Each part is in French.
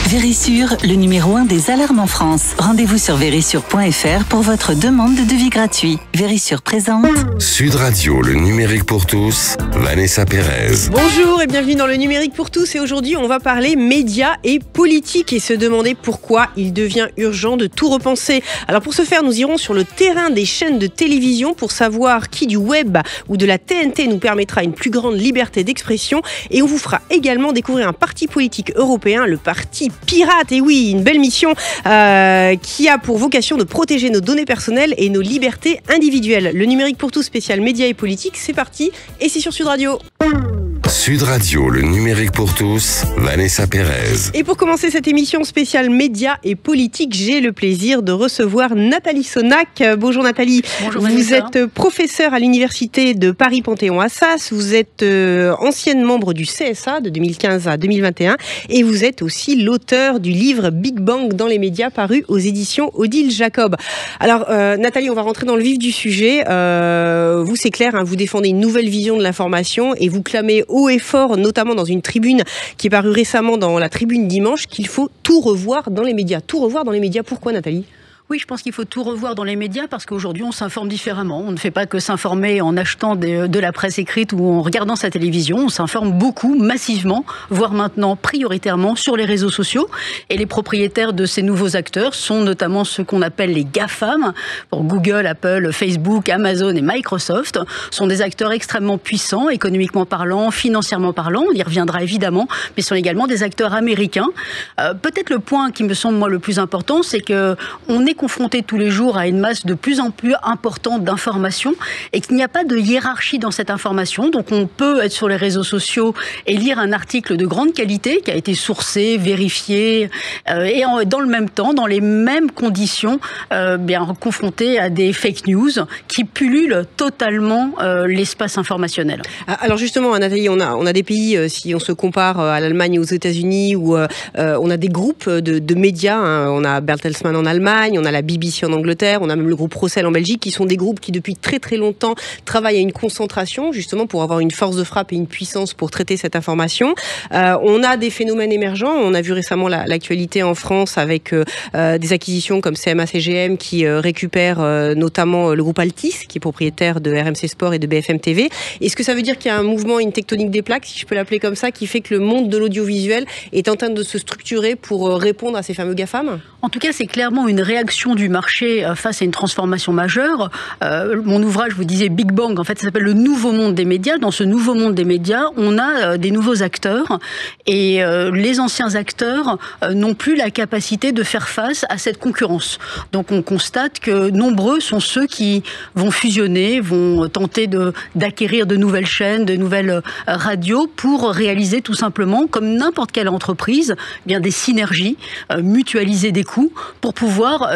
Vérissure, le numéro 1 des alarmes en France. Rendez-vous sur vérissure.fr pour votre demande de devis gratuit. Vérissure présente. Sud Radio, le numérique pour tous, Vanessa Pérez. Bonjour et bienvenue dans le numérique pour tous. Et aujourd'hui, on va parler médias et politique et se demander pourquoi il devient urgent de tout repenser. Alors pour ce faire, nous irons sur le terrain des chaînes de télévision pour savoir qui du web ou de la TNT nous permettra une plus grande liberté d'expression. Et on vous fera également découvrir un parti politique européen, le Parti Pirate. Et oui, une belle mission qui a pour vocation de protéger nos données personnelles et nos libertés individuelles. Le numérique pour tous spécial médias et politique, c'est parti et c'est sur Sud Radio. Sud Radio, le numérique pour tous, Vanessa Pérez. Et pour commencer cette émission spéciale médias et politique, j'ai le plaisir de recevoir Nathalie Sonac. Bonjour Nathalie. Bonjour Vous Vanessa. êtes professeure à l'université de Paris-Panthéon-Assas. Vous êtes ancienne membre du CSA de 2015 à 2021 et vous êtes aussi l'auteur du livre Big Bang dans les médias paru aux éditions Odile Jacob. Alors Nathalie, on va rentrer dans le vif du sujet. Vous, c'est clair, hein, vous défendez une nouvelle vision de l'information et vous clamez haut et fort, notamment dans une tribune qui est parue récemment dans la Tribune Dimanche, qu'il faut tout revoir dans les médias. Tout revoir dans les médias, pourquoi Nathalie ? Oui, je pense qu'il faut tout revoir dans les médias parce qu'aujourd'hui, on s'informe différemment. On ne fait pas que s'informer en achetant de la presse écrite ou en regardant sa télévision. On s'informe beaucoup, massivement, voire maintenant prioritairement sur les réseaux sociaux. Et les propriétaires de ces nouveaux acteurs sont notamment ceux qu'on appelle les GAFAM. Pour Google, Apple, Facebook, Amazon et Microsoft sont des acteurs extrêmement puissants, économiquement parlant, financièrement parlant. On y reviendra évidemment, mais sont également des acteurs américains. Peut-être le point qui me semble moi le plus important, c'est que on est confronté tous les jours à une masse de plus en plus importante d'informations et qu'il n'y a pas de hiérarchie dans cette information. Donc on peut être sur les réseaux sociaux et lire un article de grande qualité qui a été sourcé, vérifié et dans le même temps, dans les mêmes conditions, confronté à des fake news qui pullulent totalement l'espace informationnel. Alors justement, Nathalie, on a des pays, si on se compare à l'Allemagne et aux États-Unis, où on a des groupes de médias. Hein. On a Bertelsmann en Allemagne, on a la BBC en Angleterre, on a même le groupe Rossel en Belgique, qui sont des groupes qui depuis très très longtemps travaillent à une concentration, justement pour avoir une force de frappe et une puissance pour traiter cette information. On a des phénomènes émergents, on a vu récemment l'actualité en France avec des acquisitions comme CMA-CGM qui récupère notamment le groupe Altis, qui est propriétaire de RMC Sport et de BFM TV. Est-ce que ça veut dire qu'il y a un mouvement, une tectonique des plaques, si je peux l'appeler comme ça, qui fait que le monde de l'audiovisuel est en train de se structurer pour répondre à ces fameux GAFAM ? En tout cas, c'est clairement une réaction du marché face à une transformation majeure. Mon ouvrage, vous disiez Big Bang, en fait, ça s'appelle le nouveau monde des médias. Dans ce nouveau monde des médias, on a des nouveaux acteurs et les anciens acteurs n'ont plus la capacité de faire face à cette concurrence. Donc on constate que nombreux sont ceux qui vont fusionner, vont tenter d'acquérir de nouvelles chaînes, de nouvelles radios pour réaliser tout simplement, comme n'importe quelle entreprise, bien des synergies, mutualiser des coûts pour pouvoir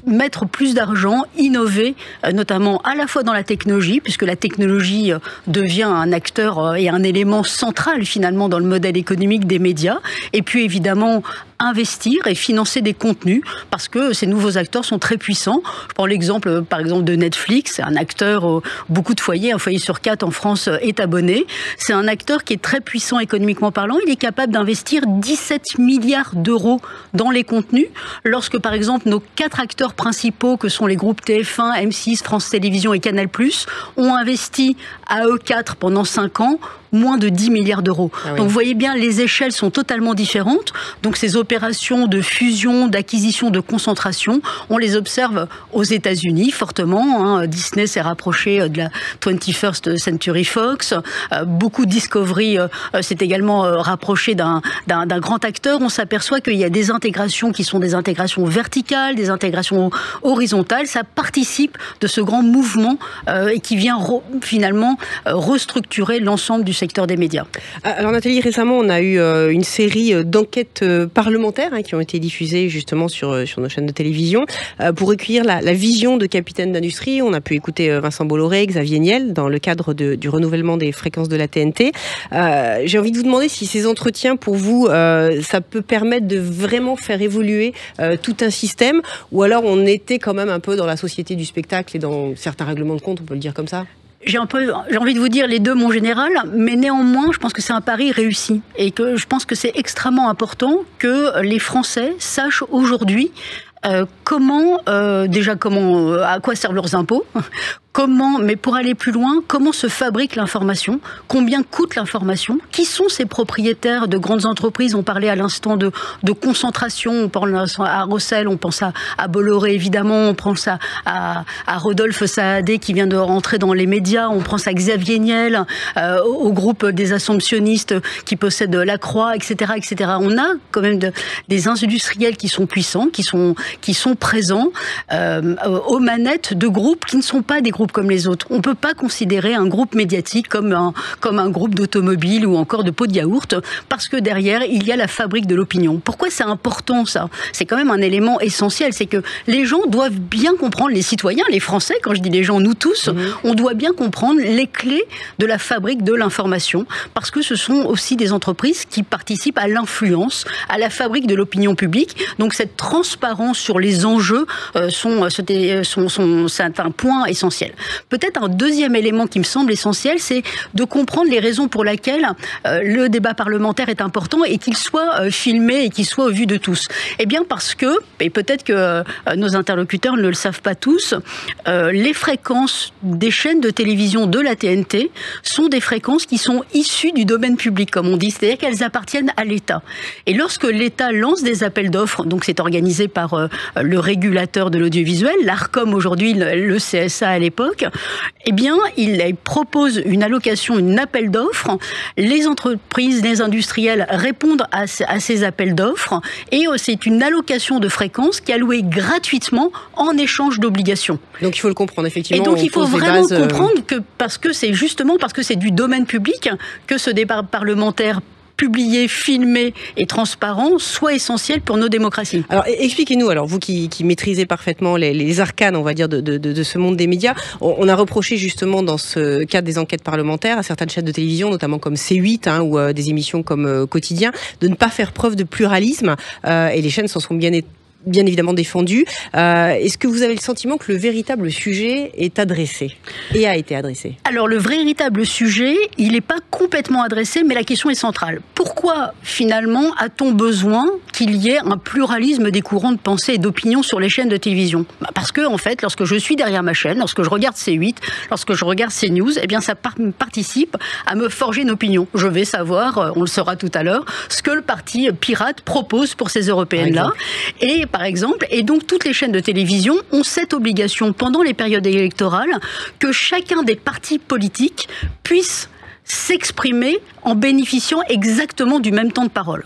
mettre plus d'argent, innover, notamment à la fois dans la technologie, puisque la technologie devient un acteur et un élément central finalement dans le modèle économique des médias, et puis évidemment investir et financer des contenus, parce que ces nouveaux acteurs sont très puissants. Je prends l'exemple, par exemple, de Netflix, c'est un acteur, beaucoup de foyers, un foyer sur 4 en France est abonné. C'est un acteur qui est très puissant économiquement parlant. Il est capable d'investir 17 milliards d'euros dans les contenus, lorsque, par exemple, nos 4 acteurs principaux, que sont les groupes TF1, M6, France Télévisions et Canal+, ont investi à eux 4 pendant 5 ans moins de 10 milliards d'euros. Ah oui. Donc vous voyez bien, les échelles sont totalement différentes. Donc ces opérations de fusion, d'acquisition, de concentration, on les observe aux États-Unis fortement. Hein. Disney s'est rapproché de la 21st Century Fox. Beaucoup de Discovery s'est également rapproché d'un grand acteur. On s'aperçoit qu'il y a des intégrations qui sont des intégrations verticales, des intégrations horizontales. Ça participe de ce grand mouvement et qui vient finalement restructurer l'ensemble du secteur des médias. Alors Nathalie, récemment on a eu une série d'enquêtes parlementaires qui ont été diffusées justement sur nos chaînes de télévision pour recueillir la vision de capitaines d'industrie. On a pu écouter Vincent Bolloré, Xavier Niel dans le cadre du renouvellement des fréquences de la TNT. J'ai envie de vous demander si ces entretiens pour vous ça peut permettre de vraiment faire évoluer tout un système, ou alors on était quand même un peu dans la société du spectacle et dans certains règlements de compte, on peut le dire comme ça. J'ai envie de vous dire les deux, mon général, mais néanmoins, je pense que c'est un pari réussi et que je pense que c'est extrêmement important que les Français sachent aujourd'hui à quoi servent leurs impôts, mais pour aller plus loin, comment se fabrique l'information, combien coûte l'information, qui sont ces propriétaires de grandes entreprises. On parlait à l'instant de concentration, on pense à Rossel, on pense à Bolloré évidemment, on pense à Rodolphe Saadé qui vient de rentrer dans les médias, on pense à Xavier Niel, au groupe des assomptionnistes qui possèdent la Croix, etc., etc. On a quand même des industriels qui sont puissants, qui sont présents aux manettes de groupes qui ne sont pas des groupes comme les autres. On ne peut pas considérer un groupe médiatique comme un groupe d'automobile ou encore de pots de yaourt, parce que derrière, il y a la fabrique de l'opinion. Pourquoi c'est important, ça? C'est quand même un élément essentiel, c'est que les gens doivent bien comprendre, les citoyens, les Français, quand je dis les gens, nous tous, on doit bien comprendre les clés de la fabrique de l'information, parce que ce sont aussi des entreprises qui participent à l'influence, à la fabrique de l'opinion publique. Donc cette transparence sur les enjeux, c'est un point essentiel. Peut-être un deuxième élément qui me semble essentiel, c'est de comprendre les raisons pour lesquelles le débat parlementaire est important et qu'il soit filmé et qu'il soit au vu de tous. Eh bien parce que, et peut-être que nos interlocuteurs ne le savent pas tous, les fréquences des chaînes de télévision de la TNT sont des fréquences qui sont issues du domaine public, comme on dit, c'est-à-dire qu'elles appartiennent à l'État. Et lorsque l'État lance des appels d'offres, donc c'est organisé par le régulateur de l'audiovisuel, l'ARCOM aujourd'hui, le CSA à l'époque, eh bien, il propose une allocation, un appel d'offres. Les entreprises, les industriels répondent à ces appels d'offres et c'est une allocation de fréquences qui est allouée gratuitement en échange d'obligations. Donc il faut le comprendre, effectivement. Et donc il faut vraiment comprendre que parce que c'est du domaine public que ce débat parlementaire publié, filmé et transparent soit essentiel pour nos démocraties. Alors expliquez-nous, vous qui maîtrisez parfaitement les arcanes, on va dire, de ce monde des médias, on a reproché justement dans ce cadre des enquêtes parlementaires à certaines chaînes de télévision, notamment comme C8 ou des émissions comme Quotidien, de ne pas faire preuve de pluralisme et les chaînes s'en sont bien évidemment défendu. Est-ce que vous avez le sentiment que le véritable sujet est adressé et a été adressé? Alors le véritable sujet, il n'est pas complètement adressé, mais la question est centrale. Pourquoi finalement a-t-on besoin qu'il y ait un pluralisme des courants de pensée et d'opinion sur les chaînes de télévision? Parce que en fait, lorsque je suis derrière ma chaîne, lorsque je regarde C8, lorsque je regarde CNews, eh bien ça participe à me forger une opinion. Je vais savoir, on le saura tout à l'heure, ce que le parti pirate propose pour ces européennes-là. Par exemple, et donc toutes les chaînes de télévision ont cette obligation pendant les périodes électorales que chacun des partis politiques puisse s'exprimer en bénéficiant exactement du même temps de parole.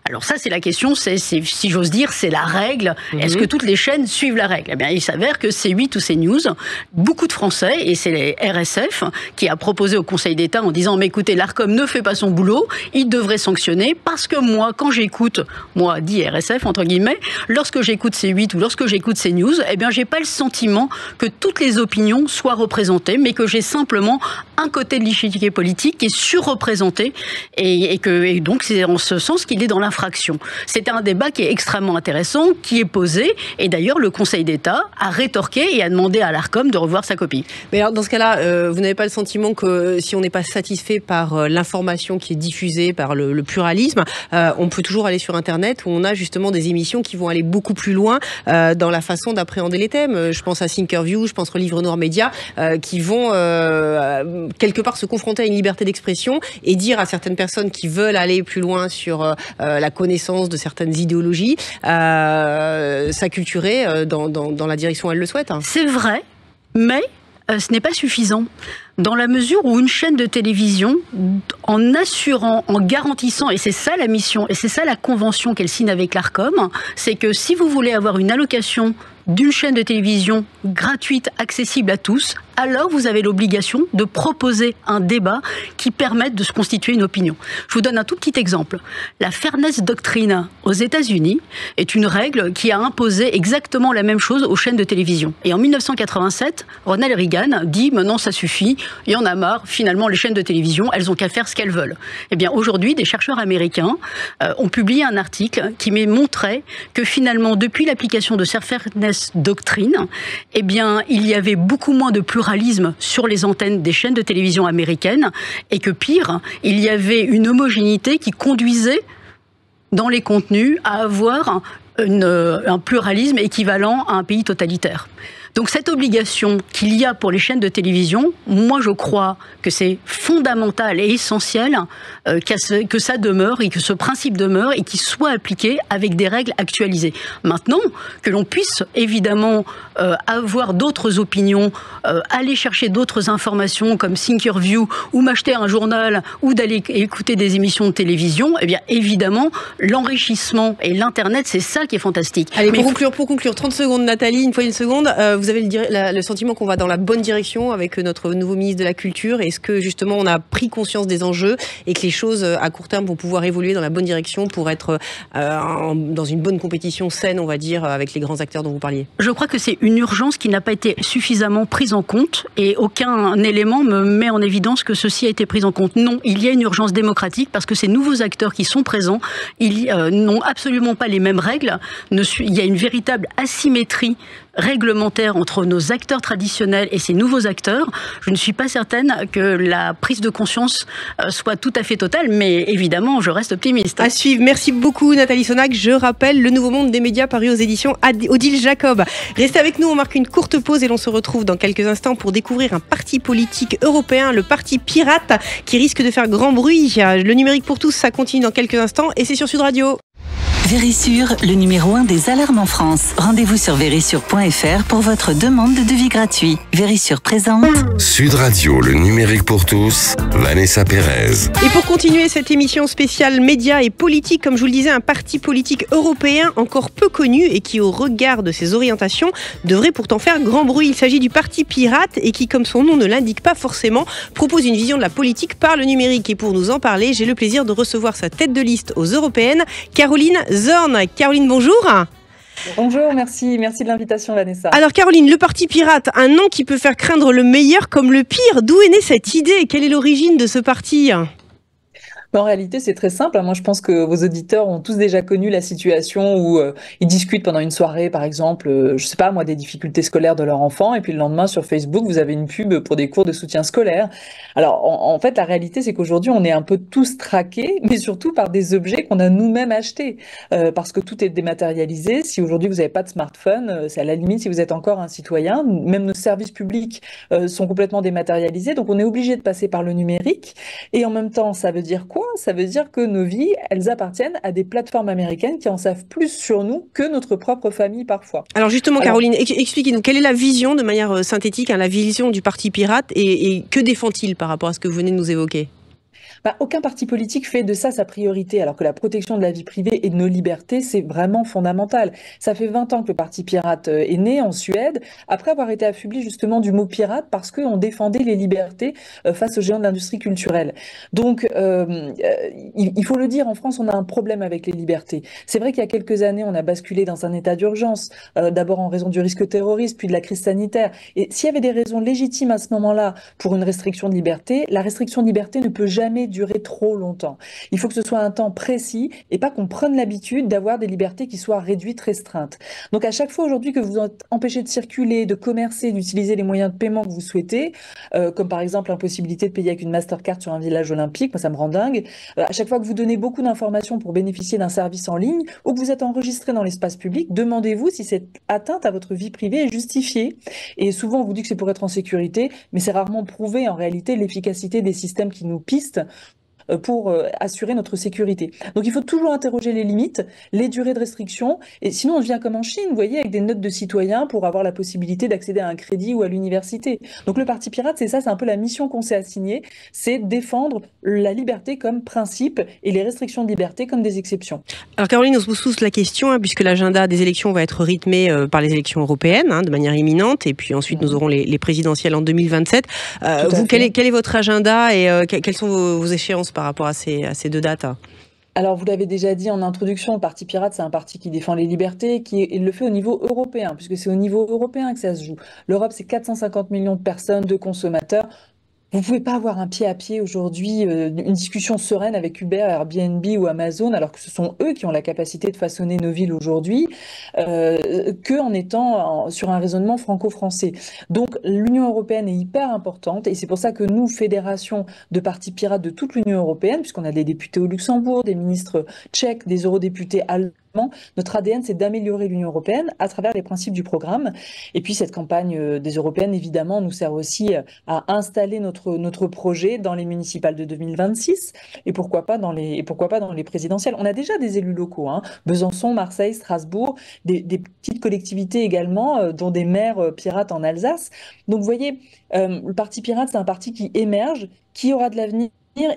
Alors ça, c'est la question, si j'ose dire, c'est la règle. Est-ce que toutes les chaînes suivent la règle? Eh bien, il s'avère que C8 ou CNews, beaucoup de Français, et c'est les RSF qui a proposé au Conseil d'État en disant « Mais écoutez, l'ARCOM ne fait pas son boulot, il devrait sanctionner parce que moi, quand j'écoute, moi, dit RSF, entre guillemets, lorsque j'écoute C8 ou lorsque j'écoute CNews, eh bien, j'ai pas le sentiment que toutes les opinions soient représentées, mais que j'ai simplement un côté de l'échiquier politique qui est surreprésenté et donc c'est en ce sens qu'il est dans l'infraction. C'était un débat qui est extrêmement intéressant, qui est posé, et d'ailleurs le Conseil d'État a rétorqué et a demandé à l'ARCOM de revoir sa copie. Mais alors dans ce cas-là, vous n'avez pas le sentiment que si on n'est pas satisfait par l'information qui est diffusée, par le pluralisme, on peut toujours aller sur Internet où on a justement des émissions qui vont aller beaucoup plus loin dans la façon d'appréhender les thèmes. Je pense à Thinkerview, je pense au Livre Noir Média, qui vont quelque part se confronter à une liberté d'expression et dire à certaines personnes qui veulent aller plus loin sur la connaissance de certaines idéologies, s'acculturer dans la direction où elle le souhaite. C'est vrai, mais ce n'est pas suffisant. Dans la mesure où une chaîne de télévision, en assurant, en garantissant, et c'est ça la mission, et c'est ça la convention qu'elle signe avec l'ARCOM, c'est que si vous voulez avoir une allocation d'une chaîne de télévision gratuite, accessible à tous, alors vous avez l'obligation de proposer un débat qui permette de se constituer une opinion. Je vous donne un tout petit exemple. La Fairness Doctrine aux États-Unis est une règle qui a imposé exactement la même chose aux chaînes de télévision. Et en 1987, Ronald Reagan dit « Maintenant, ça suffit, il y en a marre, finalement, les chaînes de télévision, elles ont qu'à faire ce qu'elles veulent. » Eh bien, aujourd'hui, des chercheurs américains ont publié un article qui montrait que finalement, depuis l'application de cette Fairness Doctrine, eh bien, il y avait beaucoup moins de pluralisme pluralisme sur les antennes des chaînes de télévision américaines et que pire, il y avait une homogénéité qui conduisait dans les contenus à avoir un pluralisme équivalent à un pays totalitaire. Donc cette obligation qu'il y a pour les chaînes de télévision, moi je crois que c'est fondamental et essentiel que ça demeure et que ce principe demeure et qu'il soit appliqué avec des règles actualisées. Maintenant, que l'on puisse évidemment avoir d'autres opinions, aller chercher d'autres informations comme Thinkerview ou m'acheter un journal ou d'aller écouter des émissions de télévision, eh bien évidemment l'enrichissement et l'Internet, c'est ça qui est fantastique. Allez, pour conclure, 30 secondes Nathalie, une seconde, vous avez le sentiment qu'on va dans la bonne direction avec notre nouveau ministre de la Culture? Est-ce que justement on a pris conscience des enjeux et que les choses à court terme vont pouvoir évoluer dans la bonne direction pour être dans une bonne compétition saine, on va dire, avec les grands acteurs dont vous parliez? Je crois que c'est une urgence qui n'a pas été suffisamment prise en compte et aucun élément me met en évidence que ceci a été pris en compte. Non, il y a une urgence démocratique parce que ces nouveaux acteurs qui sont présents, ils n'ont absolument pas les mêmes règles. Il y a une véritable asymétrie réglementaire entre nos acteurs traditionnels et ces nouveaux acteurs. Je ne suis pas certaine que la prise de conscience soit tout à fait totale, mais évidemment, je reste optimiste. À suivre. Merci beaucoup Nathalie Sonac. Je rappelle Le Nouveau Monde des médias paru aux éditions Odile Jacob. Restez avec nous, on marque une courte pause et l'on se retrouve dans quelques instants pour découvrir un parti politique européen, le Parti Pirate, qui risque de faire grand bruit. Le numérique pour tous, ça continue dans quelques instants et c'est sur Sud Radio. Vérissure, le numéro 1 des alarmes en France. Rendez-vous sur vérissure.fr pour votre demande de devis gratuit. Vérissure présente. Sud Radio, le numérique pour tous, Vanessa Pérez. Et pour continuer cette émission spéciale médias et politique, comme je vous le disais, un parti politique européen encore peu connu et qui, au regard de ses orientations, devrait pourtant faire grand bruit. Il s'agit du Parti Pirate et qui, comme son nom ne l'indique pas forcément, propose une vision de la politique par le numérique. Et pour nous en parler, j'ai le plaisir de recevoir sa tête de liste aux européennes, Caroline Zorn. Caroline, bonjour. Bonjour, merci de l'invitation Vanessa. Alors Caroline, le Parti Pirate, un nom qui peut faire craindre le meilleur comme le pire. D'où est née cette idée? Quelle est l'origine de ce parti? En réalité, c'est très simple. Moi, je pense que vos auditeurs ont tous déjà connu la situation où ils discutent pendant une soirée, par exemple, je sais pas moi, des difficultés scolaires de leur enfant, et puis le lendemain sur Facebook, vous avez une pub pour des cours de soutien scolaire. Alors, en fait, la réalité, c'est qu'aujourd'hui, on est un peu tous traqués, mais surtout par des objets qu'on a nous-mêmes achetés, parce que tout est dématérialisé. Si aujourd'hui vous n'avez pas de smartphone, c'est à la limite si vous êtes encore un citoyen. Même nos services publics sont complètement dématérialisés, donc on est obligé de passer par le numérique. Et en même temps, ça veut dire quoi? Ça veut dire que nos vies, elles appartiennent à des plateformes américaines qui en savent plus sur nous que notre propre famille parfois. Alors justement, Caroline, expliquez-nous, quelle est la vision, de manière synthétique, la vision du Parti Pirate et que défend-il par rapport à ce que vous venez de nous évoquer? Aucun parti politique fait de ça sa priorité, alors que la protection de la vie privée et de nos libertés, c'est vraiment fondamental. Ça fait 20 ans que le Parti Pirate est né en Suède, après avoir été affublé justement du mot pirate parce qu'on défendait les libertés face aux géants de l'industrie culturelle. Donc, il faut le dire, en France, on a un problème avec les libertés. C'est vrai qu'il y a quelques années, on a basculé dans un état d'urgence, d'abord en raison du risque terroriste, puis de la crise sanitaire. Et s'il y avait des raisons légitimes à ce moment-là pour une restriction de liberté, la restriction de liberté ne peut jamais durer trop longtemps. Il faut que ce soit un temps précis et pas qu'on prenne l'habitude d'avoir des libertés qui soient réduites, restreintes. Donc à chaque fois aujourd'hui que vous êtes empêché de circuler, de commercer, d'utiliser les moyens de paiement que vous souhaitez, comme par exemple l'impossibilité de payer avec une Mastercard sur un village olympique, moi ça me rend dingue, à chaque fois que vous donnez beaucoup d'informations pour bénéficier d'un service en ligne ou que vous êtes enregistré dans l'espace public, demandez-vous si cette atteinte à votre vie privée est justifiée. Et souvent on vous dit que c'est pour être en sécurité, mais c'est rarement prouvé en réalité l'efficacité des systèmes qui nous pistent pour assurer notre sécurité. Donc il faut toujours interroger les limites, les durées de restriction, et sinon on devient comme en Chine, vous voyez, avec des notes de citoyens pour avoir la possibilité d'accéder à un crédit ou à l'université. Donc le Parti Pirate, c'est ça, c'est un peu la mission qu'on s'est assignée, c'est défendre la liberté comme principe et les restrictions de liberté comme des exceptions. Alors Caroline, on se pose tous la question, puisque l'agenda des élections va être rythmé par les élections européennes, de manière imminente, et puis ensuite nous aurons les présidentielles en 2027. Vous, quel est votre agenda et quelles sont vos échéances par rapport à ces deux dates? Alors, vous l'avez déjà dit en introduction, le Parti Pirate, c'est un parti qui défend les libertés, il le fait au niveau européen, puisque c'est au niveau européen que ça se joue. L'Europe, c'est 450 millions de personnes, de consommateurs. Vous pouvez pas avoir un pied à pied aujourd'hui, une discussion sereine avec Uber, Airbnb ou Amazon, alors que ce sont eux qui ont la capacité de façonner nos villes aujourd'hui, que en étant sur un raisonnement franco-français. Donc l'Union européenne est hyper importante et c'est pour ça que nous, fédération de partis pirates de toute l'Union européenne, puisqu'on a des députés au Luxembourg, des ministres tchèques, des eurodéputés allemands, notre ADN, c'est d'améliorer l'Union européenne à travers les principes du programme. Et puis cette campagne des européennes, évidemment, nous sert aussi à installer notre projet dans les municipales de 2026 et pourquoi pas dans les présidentielles. On a déjà des élus locaux, hein, Besançon, Marseille, Strasbourg, des petites collectivités également, dont des maires pirates en Alsace. Donc vous voyez, le Parti pirate, c'est un parti qui émerge, qui aura de l'avenir.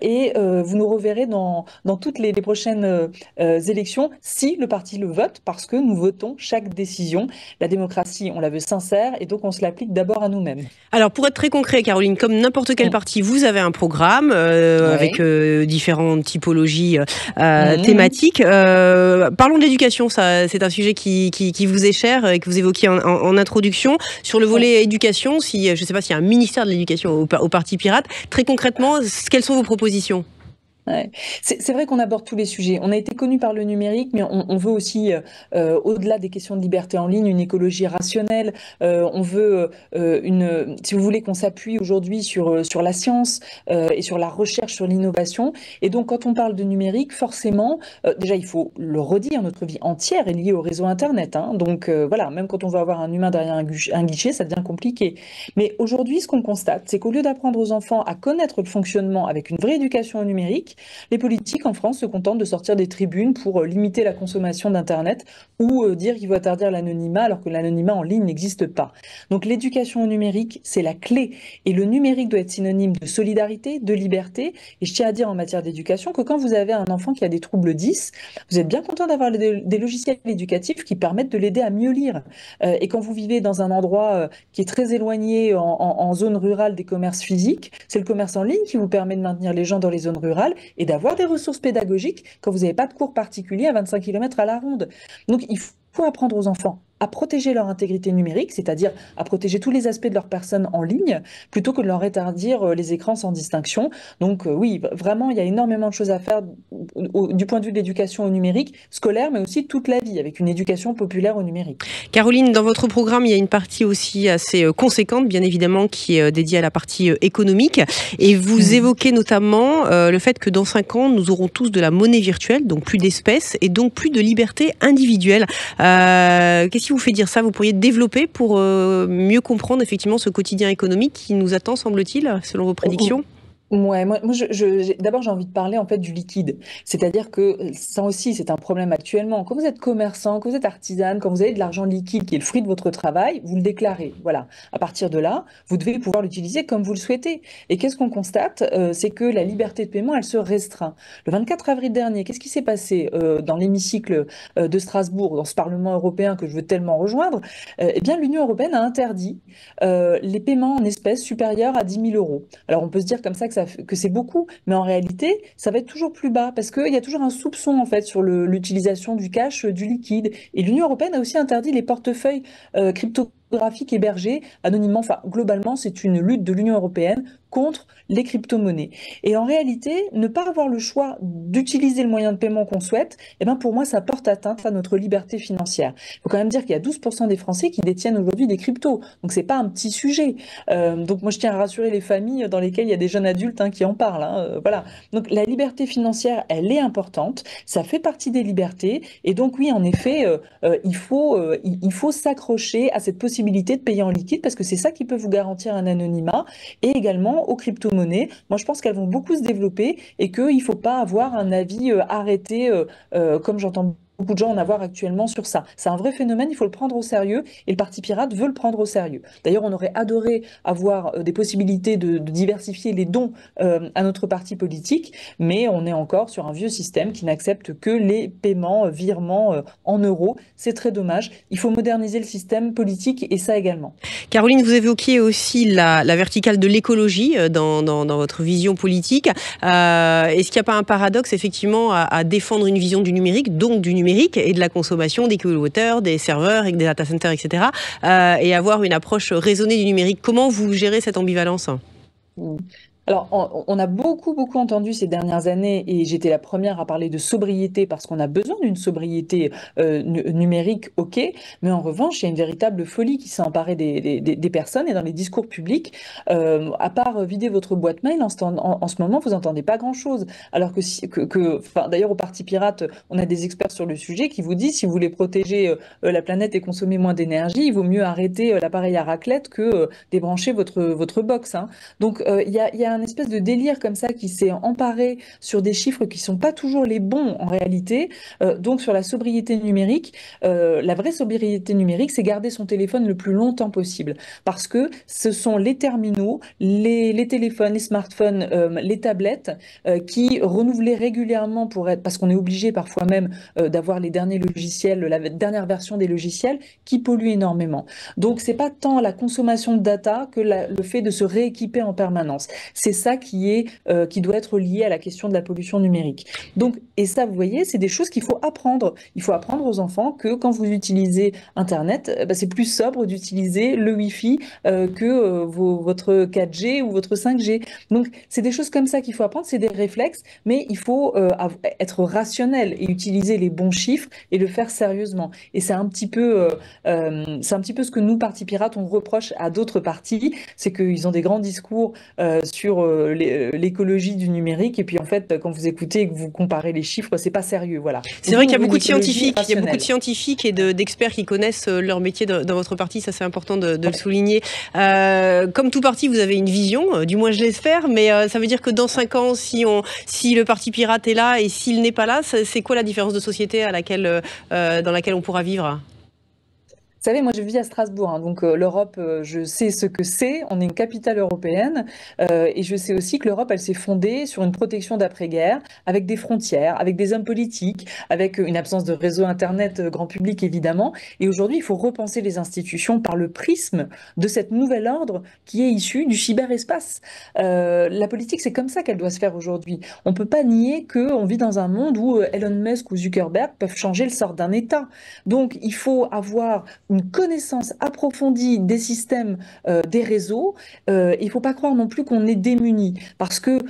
Et vous nous reverrez dans toutes les prochaines élections si le parti le vote, parce que nous votons chaque décision. La démocratie, on la veut sincère et donc on se l'applique d'abord à nous-mêmes. Alors pour être très concret, Caroline, comme n'importe quel parti, vous avez un programme avec différentes typologies thématiques. Parlons de l'éducation, ça c'est un sujet qui vous est cher et que vous évoquiez en introduction. Sur le volet éducation, je ne sais pas s'il y a un ministère de l'éducation au Parti pirate, très concrètement, quelles sont vos propositions? Ouais. C'est vrai qu'on aborde tous les sujets. On a été connu par le numérique, mais on veut aussi, au-delà des questions de liberté en ligne, une écologie rationnelle. On veut si vous voulez, qu'on s'appuie aujourd'hui sur la science et sur la recherche, sur l'innovation. Et donc, quand on parle de numérique, forcément, déjà, il faut le redire, notre vie entière est liée au réseau Internet. Hein. Donc, voilà, même quand on veut avoir un humain derrière un guichet, ça devient compliqué. Mais aujourd'hui, ce qu'on constate, c'est qu'au lieu d'apprendre aux enfants à connaître le fonctionnement avec une vraie éducation au numérique, les politiques en France se contentent de sortir des tribunes pour limiter la consommation d'Internet ou dire qu'il faut interdire l'anonymat alors que l'anonymat en ligne n'existe pas. Donc l'éducation au numérique, c'est la clé. Et le numérique doit être synonyme de solidarité, de liberté. Et je tiens à dire en matière d'éducation que quand vous avez un enfant qui a des troubles 10, vous êtes bien content d'avoir des logiciels éducatifs qui permettent de l'aider à mieux lire. Et quand vous vivez dans un endroit qui est très éloigné en zone rurale des commerces physiques, c'est le commerce en ligne qui vous permet de maintenir les gens dans les zones rurales et d'avoir des ressources pédagogiques quand vous n'avez pas de cours particuliers à 25 km à la ronde. Donc il faut apprendre aux enfants à protéger leur intégrité numérique, c'est-à-dire à protéger tous les aspects de leur personne en ligne, plutôt que de leur interdire les écrans sans distinction. Donc oui, vraiment, il y a énormément de choses à faire du point de vue de l'éducation au numérique, scolaire, mais aussi toute la vie, avec une éducation populaire au numérique. Caroline, dans votre programme, il y a une partie aussi assez conséquente, bien évidemment, qui est dédiée à la partie économique. Et vous évoquez notamment le fait que dans 5 ans, nous aurons tous de la monnaie virtuelle, donc plus d'espèces, et donc plus de liberté individuelle. Qu'est-ce qui vous fait dire ça? Vous pourriez développer pour mieux comprendre effectivement ce quotidien économique qui nous attend, semble-t-il, selon vos prédictions? Ouais, moi d'abord, j'ai envie de parler en fait du liquide. C'est-à-dire que ça aussi, c'est un problème actuellement. Quand vous êtes commerçant, quand vous êtes artisane, quand vous avez de l'argent liquide qui est le fruit de votre travail, vous le déclarez. Voilà. À partir de là, vous devez pouvoir l'utiliser comme vous le souhaitez. Et qu'est-ce qu'on constate? C'est que la liberté de paiement, elle se restreint. Le 24 avril dernier, qu'est-ce qui s'est passé dans l'hémicycle de Strasbourg, dans ce Parlement européen que je veux tellement rejoindre? Eh bien, l'Union européenne a interdit les paiements en espèces supérieurs à 10 000 euros. Alors, on peut se dire comme ça que c'est beaucoup, mais en réalité, ça va être toujours plus bas parce qu'il y a toujours un soupçon en fait sur l'utilisation du cash, du liquide. Et l'Union européenne a aussi interdit les portefeuilles cryptographiques hébergés anonymement. Enfin, globalement, c'est une lutte de l'Union européenne contre les crypto-monnaies. Et en réalité, ne pas avoir le choix d'utiliser le moyen de paiement qu'on souhaite, eh ben pour moi, ça porte atteinte à notre liberté financière. Il faut quand même dire qu'il y a 12% des Français qui détiennent aujourd'hui des cryptos. Donc, c'est pas un petit sujet. Donc, moi, je tiens à rassurer les familles dans lesquelles il y a des jeunes adultes qui en parlent. Voilà. Donc, la liberté financière, elle est importante. Ça fait partie des libertés. Et donc, oui, en effet, il faut s'accrocher à cette possibilité de payer en liquide parce que c'est ça qui peut vous garantir un anonymat et également aux crypto-monnaies. Moi, je pense qu'elles vont beaucoup se développer et qu'il ne faut pas avoir un avis arrêté, comme j'entends beaucoup de gens en avoir actuellement sur ça. C'est un vrai phénomène, il faut le prendre au sérieux et le Parti pirate veut le prendre au sérieux. D'ailleurs, on aurait adoré avoir des possibilités de diversifier les dons à notre parti politique, mais on est encore sur un vieux système qui n'accepte que les paiements, virements en euros. C'est très dommage. Il faut moderniser le système politique et ça également. Caroline, vous évoquiez aussi la verticale de l'écologie dans votre vision politique. Est-ce qu'il n'y a pas un paradoxe effectivement à défendre une vision du numérique, donc du numérique et de la consommation des kilowattheures, des serveurs, et des data centers, etc. Et avoir une approche raisonnée du numérique? Comment vous gérez cette ambivalence? Alors, on a beaucoup entendu ces dernières années, et j'étais la première à parler de sobriété parce qu'on a besoin d'une sobriété numérique, ok, mais en revanche, il y a une véritable folie qui s'est emparée des personnes et dans les discours publics. À part vider votre boîte mail, en ce moment, vous n'entendez pas grand-chose. Alors d'ailleurs, au Parti Pirate, on a des experts sur le sujet qui vous disent, si vous voulez protéger la planète et consommer moins d'énergie, il vaut mieux arrêter l'appareil à raclette que débrancher votre box, hein. Donc, il y a un espèce de délire comme ça qui s'est emparé sur des chiffres qui sont pas toujours les bons en réalité. Donc sur la sobriété numérique, la vraie sobriété numérique, c'est garder son téléphone le plus longtemps possible, parce que ce sont les terminaux, les téléphones, les smartphones, les tablettes qui renouvelaient régulièrement parce qu'on est obligé parfois même d'avoir les derniers logiciels, la dernière version des logiciels qui polluent énormément. Donc c'est pas tant la consommation de data que le fait de se rééquiper en permanence. C'est ça qui doit être lié à la question de la pollution numérique. Donc, et ça, vous voyez, c'est des choses qu'il faut apprendre. Il faut apprendre aux enfants que quand vous utilisez Internet, c'est plus sobre d'utiliser le Wi-Fi que votre 4G ou votre 5G. Donc, c'est des choses comme ça qu'il faut apprendre, c'est des réflexes, mais il faut être rationnel et utiliser les bons chiffres et le faire sérieusement. Et c'est un petit peu ce que nous, Parti Pirate, on reproche à d'autres partis, c'est qu'ils ont des grands discours sur l'écologie du numérique, et puis en fait quand vous écoutez et que vous comparez les chiffres, c'est pas sérieux, voilà. C'est vrai qu'il y a beaucoup de scientifiques, et d'experts qui connaissent leur métier dans votre parti, ça c'est important de le souligner. Comme tout parti, vous avez une vision, du moins je l'espère, mais ça veut dire que dans 5 ans, si le Parti Pirate est là et s'il n'est pas là, c'est quoi la différence de société dans laquelle on pourra vivre ? Vous savez, moi je vis à Strasbourg, hein, donc l'Europe, je sais ce que c'est, on est une capitale européenne, et je sais aussi que l'Europe, elle s'est fondée sur une protection d'après-guerre, avec des frontières, avec des hommes politiques, avec une absence de réseau Internet grand public évidemment, et aujourd'hui il faut repenser les institutions par le prisme de cet nouvel ordre qui est issu du cyberespace. La politique, c'est comme ça qu'elle doit se faire aujourd'hui. On ne peut pas nier qu'on vit dans un monde où Elon Musk ou Zuckerberg peuvent changer le sort d'un État. Donc il faut avoir une connaissance approfondie des systèmes, des réseaux. Il ne faut pas croire non plus qu'on est démuni, parce que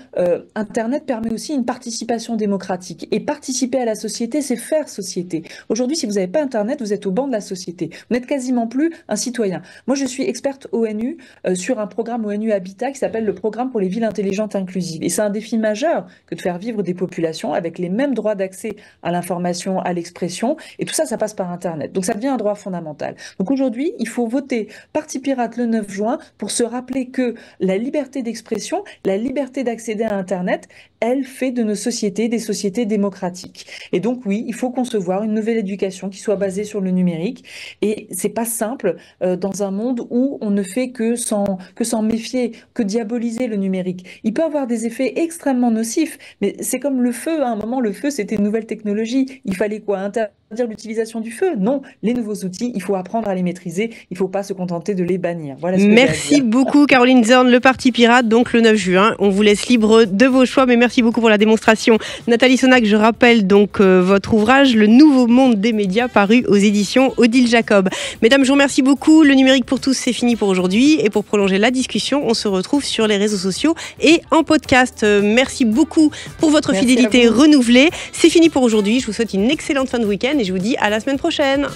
Internet permet aussi une participation démocratique. Et participer à la société, c'est faire société. Aujourd'hui, si vous n'avez pas Internet, vous êtes au banc de la société. Vous n'êtes quasiment plus un citoyen. Moi, je suis experte ONU sur un programme ONU Habitat qui s'appelle le Programme pour les villes intelligentes inclusives. Et c'est un défi majeur que de faire vivre des populations avec les mêmes droits d'accès à l'information, à l'expression. Et tout ça, ça passe par Internet. Donc ça devient un droit fondamental. Donc aujourd'hui, il faut voter Parti Pirate le 9 juin pour se rappeler que la liberté d'expression, la liberté d'accéder à Internet, elle fait de nos sociétés des sociétés démocratiques. Et donc oui, il faut concevoir une nouvelle éducation qui soit basée sur le numérique. Et c'est pas simple dans un monde où on ne fait que s'en méfier, que diaboliser le numérique. Il peut avoir des effets extrêmement nocifs, mais c'est comme le feu. À un moment, le feu, c'était une nouvelle technologie. Il fallait quoi? Interdire l'utilisation du feu? Non, les nouveaux outils, il faut apprendre à les maîtriser. Il ne faut pas se contenter de les bannir. Voilà ce que merci beaucoup, Caroline Zorn, le Parti Pirate, donc le 9 juin. On vous laisse libre de vos choix, mais merci beaucoup pour la démonstration. Nathalie Sonac, je rappelle donc votre ouvrage, Le Nouveau Monde des Médias, paru aux éditions Odile Jacob. Mesdames, je vous remercie beaucoup. Le numérique pour tous, c'est fini pour aujourd'hui. Et pour prolonger la discussion, on se retrouve sur les réseaux sociaux et en podcast. Merci beaucoup pour votre fidélité renouvelée. C'est fini pour aujourd'hui. Je vous souhaite une excellente fin de week-end et je vous dis à la semaine prochaine.